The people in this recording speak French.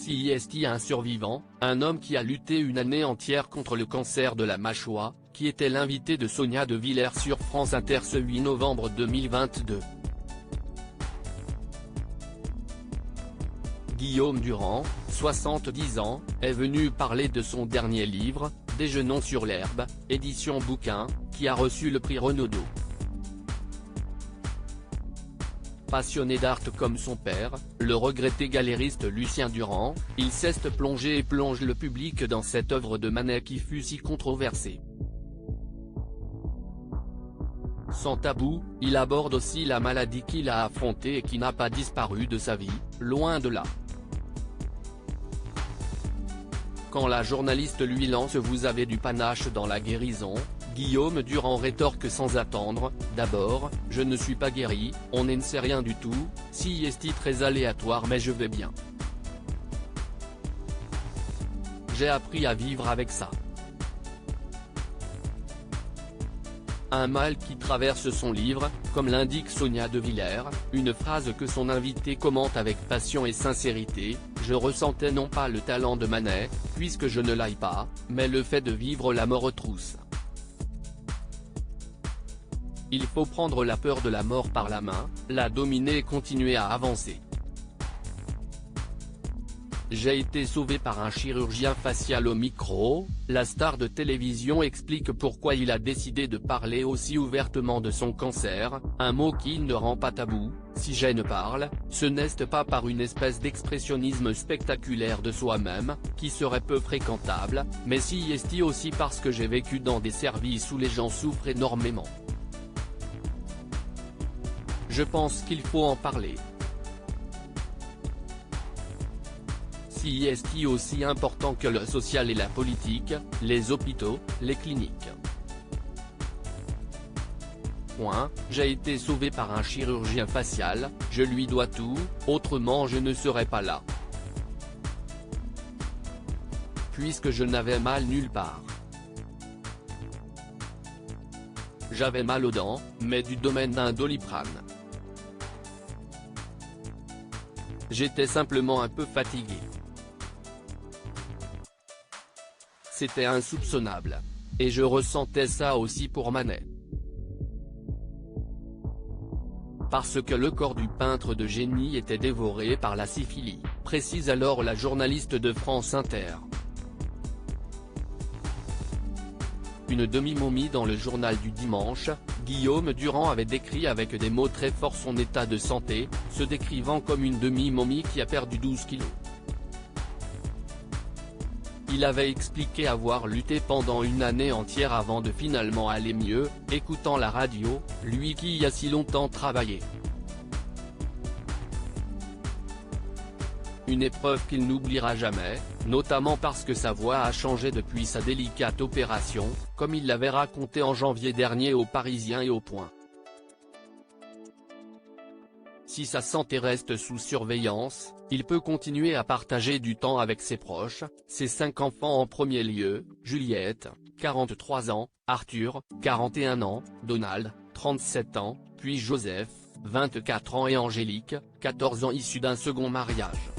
CIST un survivant, un homme qui a lutté une année entière contre le cancer de la mâchoire, qui était l'invité de Sonia De Villers sur France Inter ce 8 novembre 2022. Guillaume Durand, 70 ans, est venu parler de son dernier livre, Déjeunons sur l'herbe, édition bouquin, qui a reçu le prix Renaudot. Passionné d'art comme son père, le regretté galériste Lucien Durand, il s'est plongé et plonge le public dans cette œuvre de Manet qui fut si controversée. Sans tabou, il aborde aussi la maladie qu'il a affrontée et qui n'a pas disparu de sa vie, loin de là. Quand la journaliste lui lance « Vous avez du panache dans la guérison », Guillaume Durand rétorque sans attendre « D'abord, je ne suis pas guéri, on ne sait rien du tout, CIST très aléatoire mais je vais bien. J'ai appris à vivre avec ça. » Un mal qui traverse son livre, comme l'indique Sonia De Villers, une phrase que son invité commente avec passion et sincérité, « Je ressentais non pas le talent de Manet, puisque je ne l'aille pas, mais le fait de vivre la mort trousse. Il faut prendre la peur de la mort par la main, la dominer et continuer à avancer. J'ai été sauvé par un chirurgien facial au micro », la star de télévision explique pourquoi il a décidé de parler aussi ouvertement de son cancer, un mot qui ne rend pas tabou. « Si je ne parle, ce n'est pas par une espèce d'expressionnisme spectaculaire de soi-même, qui serait peu fréquentable, mais CIST aussi parce que j'ai vécu dans des services où les gens souffrent énormément. Je pense qu'il faut en parler. CIST aussi important que le social et la politique, les hôpitaux, les cliniques. J'ai été sauvé par un chirurgien facial, je lui dois tout, autrement je ne serais pas là. Puisque je n'avais mal nulle part. J'avais mal aux dents, mais du domaine d'un Doliprane. J'étais simplement un peu fatigué. C'était insoupçonnable. Et je ressentais ça aussi pour Manet. Parce que le corps du peintre de génie était dévoré par la syphilis, précise alors la journaliste de France Inter. Une demi-momie dans le journal du dimanche, Guillaume Durand avait décrit avec des mots très forts son état de santé, se décrivant comme une demi-momie qui a perdu 12 kilos. Il avait expliqué avoir lutté pendant une année entière avant de finalement aller mieux, écoutant la radio, lui qui y a si longtemps travaillé. Une épreuve qu'il n'oubliera jamais, notamment parce que sa voix a changé depuis sa délicate opération, comme il l'avait raconté en janvier dernier aux Parisiens et au Point. Si sa santé reste sous surveillance, il peut continuer à partager du temps avec ses proches, ses 5 enfants en premier lieu, Juliette, 43 ans, Arthur, 41 ans, Donald, 37 ans, puis Joseph, 24 ans et Angélique, 14 ans issus d'un second mariage.